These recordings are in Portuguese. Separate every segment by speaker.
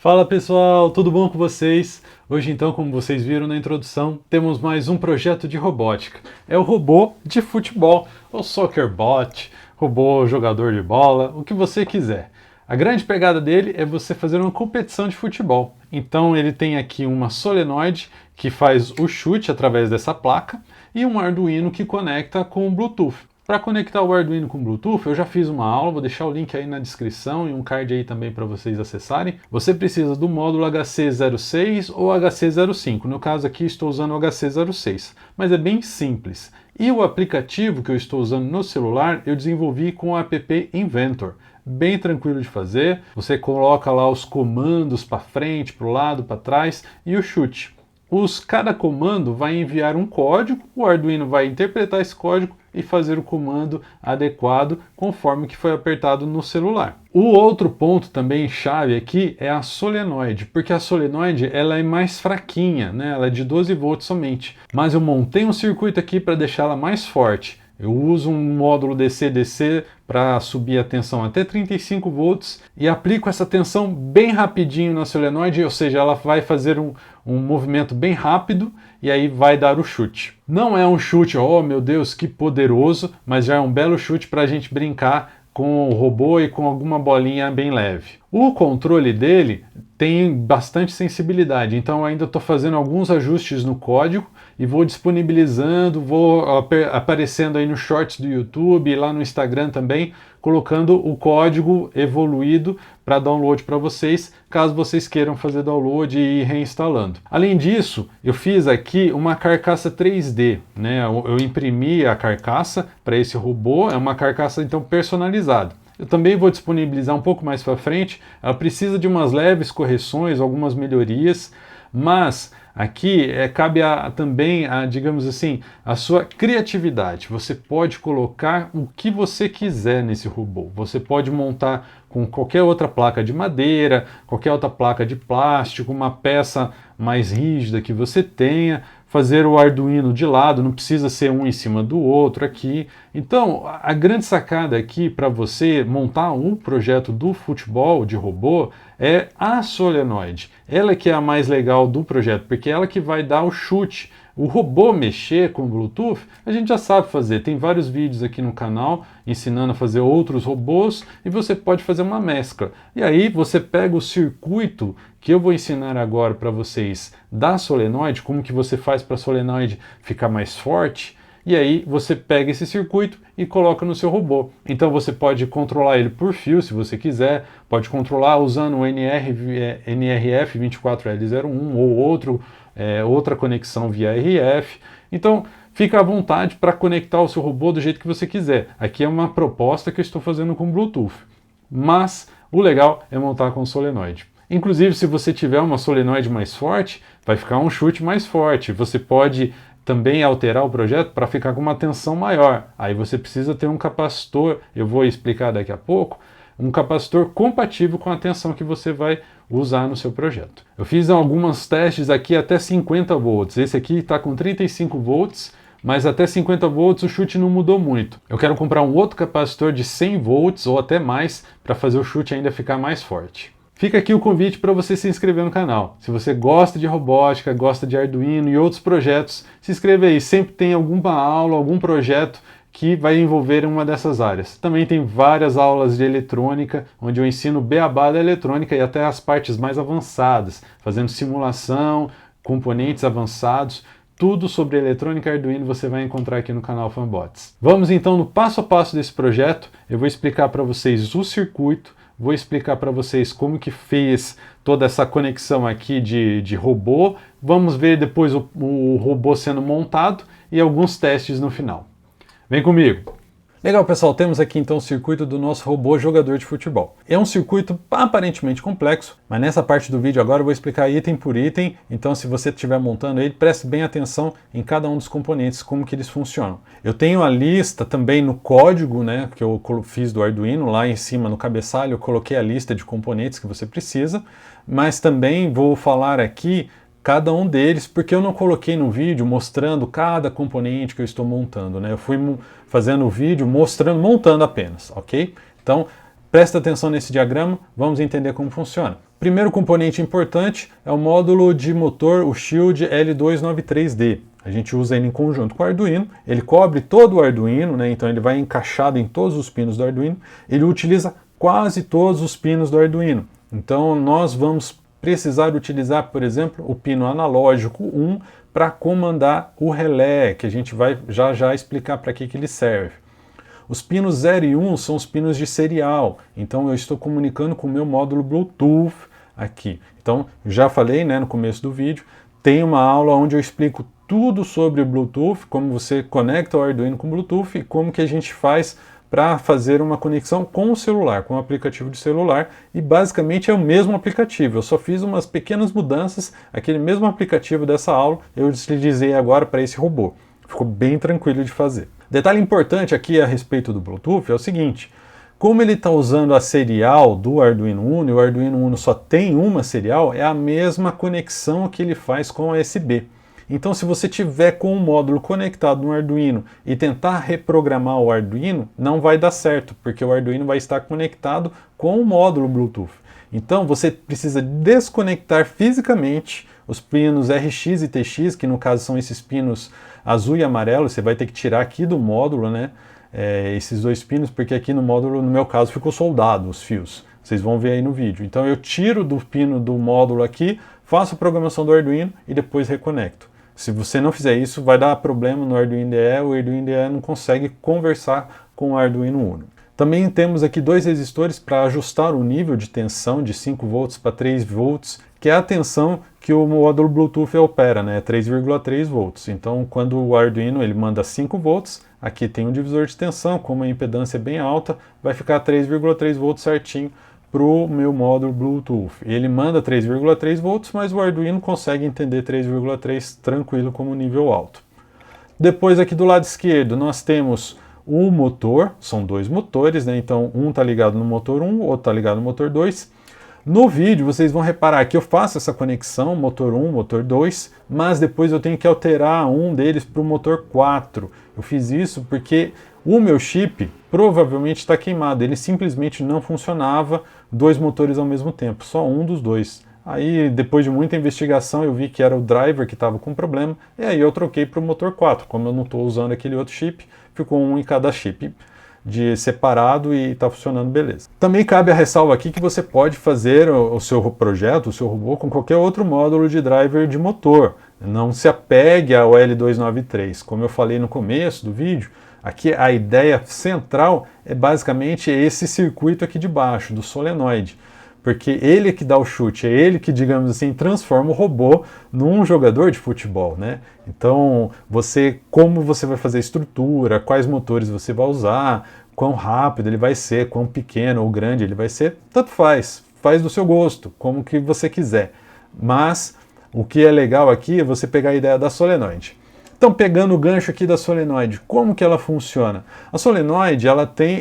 Speaker 1: Fala pessoal, tudo bom com vocês? Hoje então, como vocês viram na introdução, temos mais um projeto de robótica. É o robô de futebol, o SoccerBot, robô jogador de bola, o que você quiser. A grande pegada dele é você fazer uma competição de futebol. Então ele tem aqui uma solenoide que faz o chute através dessa placa e um Arduino que conecta com o Bluetooth. Para conectar o Arduino com o Bluetooth, eu já fiz uma aula, vou deixar o link aí na descrição e um card aí também para vocês acessarem. Você precisa do módulo HC06 ou HC05. No caso aqui estou usando o HC06, mas é bem simples. E o aplicativo que eu estou usando no celular, eu desenvolvi com o app Inventor. Bem tranquilo de fazer, você coloca lá os comandos para frente, para o lado, para trás e o chute. Cada comando vai enviar um código, o Arduino vai interpretar esse código e fazer o comando adequado conforme que foi apertado no celular. O outro ponto também chave aqui é a solenoide, porque a solenoide ela é mais fraquinha, né? Ela é de 12 volts somente, mas eu montei um circuito aqui para deixá-la mais forte. Eu uso um módulo DC-DC para subir a tensão até 35 volts e aplico essa tensão bem rapidinho na solenoide, ou seja, ela vai fazer um movimento bem rápido e aí vai dar o chute. Não é um chute, oh meu Deus, que poderoso, mas já é um belo chute para a gente brincar com o robô e com alguma bolinha bem leve. O controle dele tem bastante sensibilidade, então eu ainda estou fazendo alguns ajustes no código e vou disponibilizando, vou aparecendo aí nos shorts do YouTube e lá no Instagram também, colocando o código evoluído para download para vocês, caso vocês queiram fazer download e ir reinstalando. Além disso, eu fiz aqui uma carcaça 3D, né? Eu imprimi a carcaça para esse robô, é uma carcaça então personalizada. Eu também vou disponibilizar um pouco mais para frente, ela precisa de umas leves correções, algumas melhorias, mas aqui cabe também, digamos assim, a sua criatividade. Você pode colocar o que você quiser nesse robô. Você pode montar com qualquer outra placa de madeira, qualquer outra placa de plástico, uma peça mais rígida que você tenha, fazer o Arduino de lado, não precisa ser um em cima do outro aqui. Então, a grande sacada aqui para você montar um projeto do futebol de robô é a solenoide. Ela que é a mais legal do projeto, porque é ela que vai dar o chute. O robô mexer com o Bluetooth, a gente já sabe fazer. Tem vários vídeos aqui no canal ensinando a fazer outros robôs e você pode fazer uma mescla. E aí você pega o circuito que eu vou ensinar agora para vocês da solenoide, como que você faz para a solenoide ficar mais forte, e aí você pega esse circuito e coloca no seu robô. Então você pode controlar ele por fio, se você quiser, pode controlar usando o NRF24L01 ou outra conexão via RF. Então fica à vontade para conectar o seu robô do jeito que você quiser. Aqui é uma proposta que eu estou fazendo com Bluetooth, mas o legal é montar com solenoide. Inclusive, se você tiver uma solenoide mais forte, vai ficar um chute mais forte. Você pode também alterar o projeto para ficar com uma tensão maior. Aí você precisa ter um capacitor, eu vou explicar daqui a pouco, um capacitor compatível com a tensão que você vai usar no seu projeto. Eu fiz alguns testes aqui até 50 volts. Esse aqui está com 35 volts, mas até 50 volts o chute não mudou muito. Eu quero comprar um outro capacitor de 100 volts ou até mais para fazer o chute ainda ficar mais forte. Fica aqui o convite para você se inscrever no canal. Se você gosta de robótica, gosta de Arduino e outros projetos, se inscreve aí. Sempre tem alguma aula, algum projeto que vai envolver uma dessas áreas. Também tem várias aulas de eletrônica, onde eu ensino o beabá da eletrônica e até as partes mais avançadas, fazendo simulação, componentes avançados. Tudo sobre eletrônica Arduino você vai encontrar aqui no canal Fanbots. Vamos então no passo a passo desse projeto. Eu vou explicar para vocês o circuito, vou explicar para vocês como que fez toda essa conexão aqui de robô. Vamos ver depois o robô sendo montado e alguns testes no final. Vem comigo! Legal, pessoal, temos aqui então o circuito do nosso robô jogador de futebol. É um circuito aparentemente complexo, mas nessa parte do vídeo agora eu vou explicar item por item, então se você estiver montando ele, preste bem atenção em cada um dos componentes, como que eles funcionam. Eu tenho a lista também no código, né, que eu fiz do Arduino, lá em cima no cabeçalho eu coloquei a lista de componentes que você precisa, mas também vou falar aqui cada um deles, porque eu não coloquei no vídeo mostrando cada componente que eu estou montando, né? Eu fui fazendo o vídeo mostrando, montando apenas, ok? Então, Presta atenção nesse diagrama, vamos entender como funciona. Primeiro componente importante é o módulo de motor, o Shield L293D. A gente usa ele em conjunto com o Arduino, ele cobre todo o Arduino, né? Então ele vai encaixado em todos os pinos do Arduino, ele utiliza quase todos os pinos do Arduino. Então nós vamos precisar utilizar, por exemplo, o pino analógico 1 para comandar o relé, que a gente vai já explicar para que ele serve. Os pinos 0 e 1 são os pinos de serial, então eu estou comunicando com o meu módulo Bluetooth aqui. Então, já falei, né, no começo do vídeo, tem uma aula onde eu explico tudo sobre o Bluetooth, como você conecta o Arduino com o Bluetooth e como que a gente faz para fazer uma conexão com o celular, com o aplicativo de celular, e basicamente é o mesmo aplicativo, eu só fiz umas pequenas mudanças, aquele mesmo aplicativo dessa aula eu utilizei agora para esse robô. Ficou bem tranquilo de fazer. Detalhe importante aqui a respeito do Bluetooth é o seguinte, como ele está usando a serial do Arduino Uno, e o Arduino Uno só tem uma serial, é a mesma conexão que ele faz com a USB. Então, se você tiver com o módulo conectado no Arduino e tentar reprogramar o Arduino, não vai dar certo, porque o Arduino vai estar conectado com o módulo Bluetooth. Então, você precisa desconectar fisicamente os pinos RX e TX, que no caso são esses pinos azul e amarelo, você vai ter que tirar aqui do módulo, né? Esses dois pinos, porque aqui no módulo, no meu caso, ficou soldado os fios. Vocês vão ver aí no vídeo. Então eu tiro do pino do módulo aqui, faço a programação do Arduino e depois reconecto. Se você não fizer isso, vai dar problema no Arduino IDE, o Arduino IDE não consegue conversar com o Arduino Uno. Também temos aqui dois resistores para ajustar o nível de tensão de 5 volts para 3 volts, que é a tensão que o módulo Bluetooth opera, né? 3,3 volts. Então, quando o Arduino ele manda 5 volts, aqui tem um divisor de tensão, como a impedância é bem alta, vai ficar 3,3 volts certinho para o meu módulo Bluetooth. Ele manda 3,3 volts, mas o Arduino consegue entender 3,3 tranquilo como nível alto. Depois aqui do lado esquerdo nós temos o motor, são dois motores, né? Então um está ligado no motor 1, o outro está ligado no motor 2. No vídeo vocês vão reparar que eu faço essa conexão, motor 1, motor 2, mas depois eu tenho que alterar um deles para o motor 4. Eu fiz isso porque o meu chip provavelmente está queimado, ele simplesmente não funcionava dois motores ao mesmo tempo, só um dos dois. Aí depois de muita investigação eu vi que era o driver que estava com problema, e aí eu troquei para o motor 4, como eu não estou usando aquele outro chip, ficou um em cada chip de separado e está funcionando beleza. Também cabe a ressalva aqui que você pode fazer o seu projeto, o seu robô, com qualquer outro módulo de driver de motor. Não se apegue ao L293. Como eu falei no começo do vídeo, aqui a ideia central é basicamente esse circuito aqui de baixo, do solenoide. Porque ele que dá o chute, é ele que, digamos assim, transforma o robô num jogador de futebol, né? Então, como você vai fazer a estrutura, quais motores você vai usar, quão rápido ele vai ser, quão pequeno ou grande ele vai ser, tanto faz do seu gosto, como que você quiser. Mas o que é legal aqui é você pegar a ideia da solenoide. Então, pegando o gancho aqui da solenoide, como que ela funciona? A solenoide,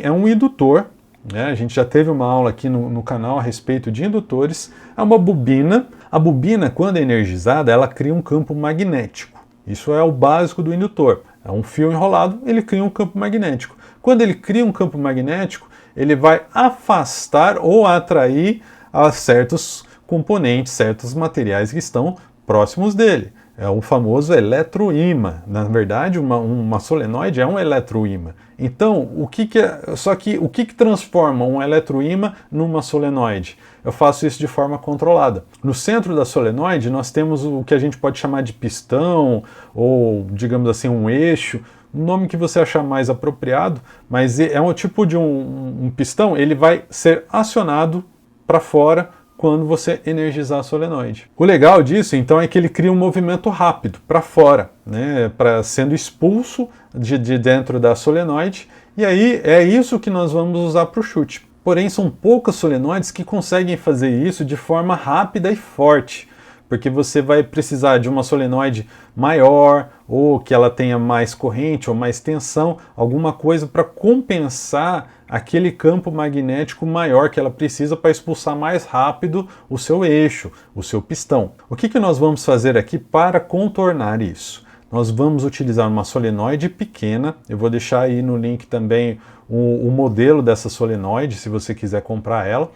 Speaker 1: é um indutor, né? A gente já teve uma aula aqui no canal a respeito de indutores. É uma bobina. A bobina, quando é energizada, ela cria um campo magnético. Isso é o básico do indutor. É um fio enrolado, ele cria um campo magnético. Quando ele cria um campo magnético, ele vai afastar ou atrair a certos componentes, certos materiais que estão próximos dele. É o famoso eletroímã. Na verdade, uma solenoide é um eletroímã. Então, o que transforma um eletroímã numa solenoide? Eu faço isso de forma controlada. No centro da solenoide, nós temos o que a gente pode chamar de pistão, ou, digamos assim, um eixo, um nome que você achar mais apropriado, mas é um tipo de um pistão, ele vai ser acionado para fora quando você energizar a solenoide. O legal disso, então, é que ele cria um movimento rápido para fora, né, sendo expulso de dentro da solenoide, e aí é isso que nós vamos usar para o chute. Porém, são poucas solenoides que conseguem fazer isso de forma rápida e forte, porque você vai precisar de uma solenoide maior, ou que ela tenha mais corrente ou mais tensão, alguma coisa para compensar aquele campo magnético maior que ela precisa para expulsar mais rápido o seu eixo, o seu pistão. O que nós vamos fazer aqui para contornar isso? nós vamos utilizar uma solenoide pequena. Eu vou deixar aí no link também o modelo dessa solenoide, se você quiser comprar ela.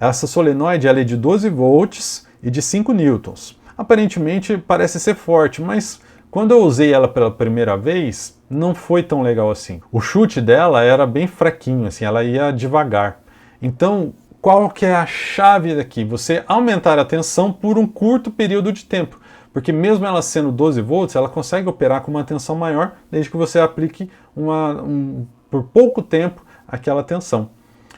Speaker 1: Essa solenoide ela é de 12 volts e de 5 newtons. Aparentemente parece ser forte, mas quando eu usei ela pela primeira vez, não foi tão legal assim. O chute dela era bem fraquinho, assim, ela ia devagar. Então, qual que é a chave daqui? Você aumentar a tensão por um curto período de tempo. Porque mesmo ela sendo 12 volts, ela consegue operar com uma tensão maior, desde que você aplique por pouco tempo aquela tensão.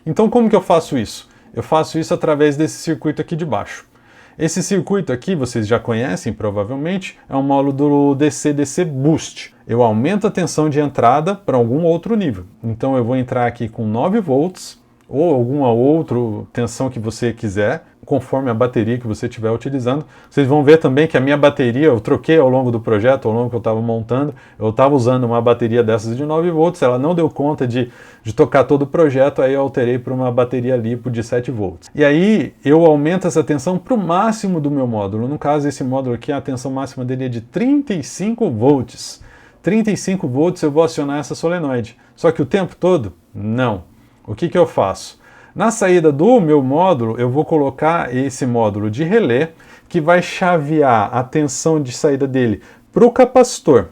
Speaker 1: Então como que eu faço isso? Eu faço isso através desse circuito aqui de baixo. Esse circuito aqui, vocês já conhecem provavelmente, é um módulo do DC-DC Boost. Eu aumento a tensão de entrada para algum outro nível. Então eu vou entrar aqui com 9 volts, ou alguma outra tensão que você quiser, conforme a bateria que você estiver utilizando. Vocês vão ver também que a minha bateria, eu troquei ao longo do projeto, ao longo que eu estava montando, eu estava usando uma bateria dessas de 9 volts, ela não deu conta de tocar todo o projeto, aí eu alterei para uma bateria LiPo de 7 volts. E aí eu aumento essa tensão para o máximo do meu módulo. No caso, esse módulo aqui, a tensão máxima dele é de 35 volts. 35 volts eu vou acionar essa solenoide. Só que o tempo todo, não. O que eu faço? Na saída do meu módulo, eu vou colocar esse módulo de relé que vai chavear a tensão de saída dele para o capacitor.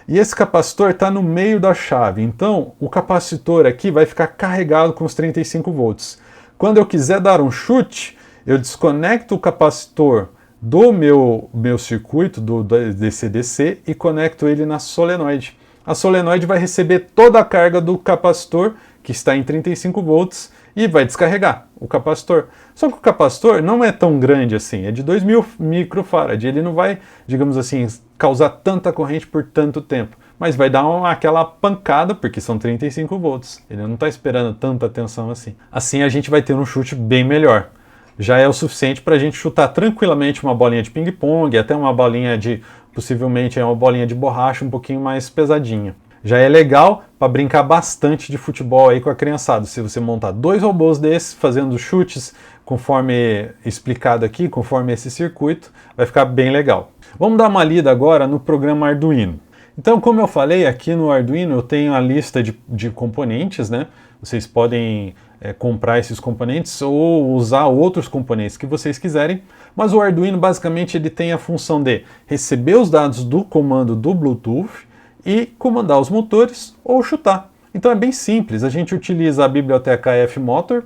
Speaker 1: E esse capacitor está no meio da chave, então o capacitor aqui vai ficar carregado com os 35 volts. Quando eu quiser dar um chute, eu desconecto o capacitor do meu circuito, do DC-DC, e conecto ele na solenoide. A solenoide vai receber toda a carga do capacitor, que está em 35 volts, e vai descarregar o capacitor. Só que o capacitor não é tão grande assim, é de 2000 microfarad. Ele não vai, digamos assim, causar tanta corrente por tanto tempo, mas vai dar aquela pancada, porque são 35 volts. Ele não está esperando tanta tensão assim. Assim a gente vai ter um chute bem melhor. Já é o suficiente para a gente chutar tranquilamente uma bolinha de ping-pong, até uma bolinha possivelmente uma bolinha de borracha um pouquinho mais pesadinha. Já é legal para brincar bastante de futebol aí com a criançada. Se você montar 2 robôs desses, fazendo chutes conforme explicado aqui, conforme esse circuito, vai ficar bem legal. Vamos dar uma lida agora no programa Arduino. Então, como eu falei, aqui no Arduino eu tenho a lista de componentes, né? Vocês podem comprar esses componentes ou usar outros componentes que vocês quiserem, mas o Arduino basicamente ele tem a função de receber os dados do comando do Bluetooth e comandar os motores ou chutar. Então é bem simples, a gente utiliza a biblioteca Fmotor,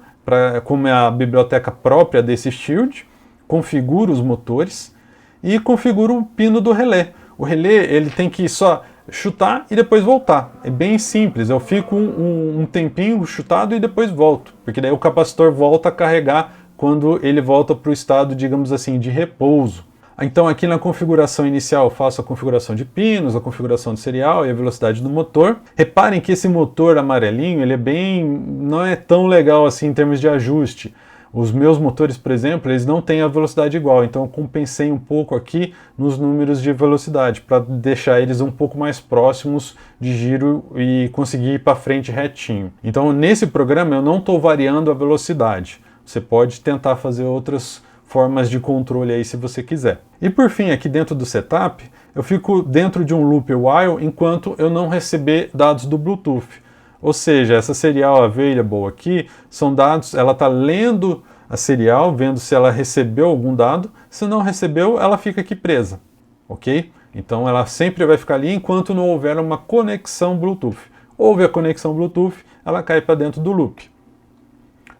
Speaker 1: como é a biblioteca própria desse Shield, configura os motores e configura o pino do relé. O relé ele tem que só chutar e depois voltar. É bem simples, eu fico um tempinho chutado e depois volto, porque daí o capacitor volta a carregar quando ele volta para o estado, digamos assim, de repouso. Então aqui na configuração inicial eu faço a configuração de pinos, a configuração de serial e a velocidade do motor. Reparem que esse motor amarelinho, ele não é tão legal assim em termos de ajuste. Os meus motores, por exemplo, eles não têm a velocidade igual, então eu compensei um pouco aqui nos números de velocidade para deixar eles um pouco mais próximos de giro e conseguir ir para frente retinho. Então nesse programa eu não estou variando a velocidade. Você pode tentar fazer outras formas de controle aí se você quiser. E por fim, aqui dentro do setup, eu fico dentro de um loop while enquanto eu não receber dados do Bluetooth. Ou seja, essa serial available aqui são dados, ela está lendo a serial, vendo se ela recebeu algum dado. Se não recebeu, ela fica aqui presa, ok? Então ela sempre vai ficar ali enquanto não houver uma conexão Bluetooth. Houve a conexão Bluetooth, ela cai para dentro do loop.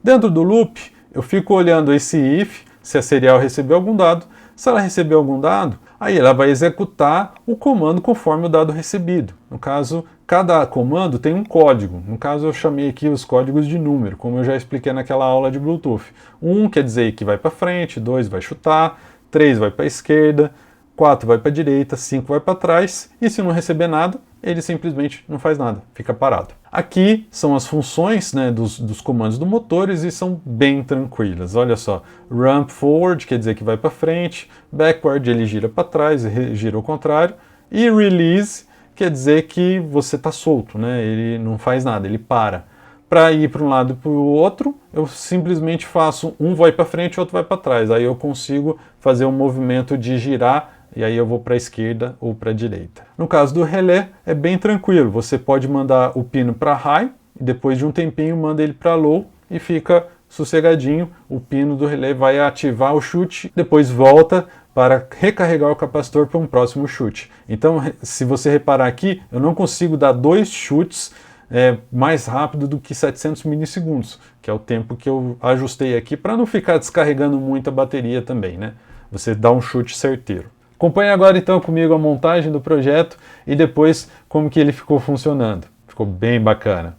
Speaker 1: Dentro do loop, eu fico olhando esse if, se a serial recebeu algum dado. Se ela recebeu algum dado, aí ela vai executar o comando conforme o dado recebido. No caso, cada comando tem um código. No caso, eu chamei aqui os códigos de número, como eu já expliquei naquela aula de Bluetooth. 1 quer dizer que vai para frente, 2 vai chutar, 3 vai para a esquerda, 4 vai para a direita, 5 vai para trás, e se não receber nada, ele simplesmente não faz nada, fica parado. Aqui são as funções, né, dos comandos do motores e são bem tranquilas. Olha só, ramp forward quer dizer que vai para frente, backward ele gira para trás, gira ao contrário, e release quer dizer que você está solto, né, ele não faz nada, ele para. Para ir para um lado e para o outro, eu simplesmente faço um vai para frente e outro vai para trás. Aí eu consigo fazer um movimento de girar e aí eu vou para a esquerda ou para a direita. No caso do relé, é bem tranquilo, você pode mandar o pino para high, e depois de um tempinho manda ele para low e fica sossegadinho, o pino do relé vai ativar o chute, depois volta para recarregar o capacitor para um próximo chute. Então, se você reparar aqui, eu não consigo dar 2 chutes mais rápido do que 700 milissegundos, que é o tempo que eu ajustei aqui para não ficar descarregando muito a bateria também, né? Você dá um chute certeiro. Acompanhe agora então comigo a montagem do projeto e depois como que ele ficou funcionando. Ficou bem bacana.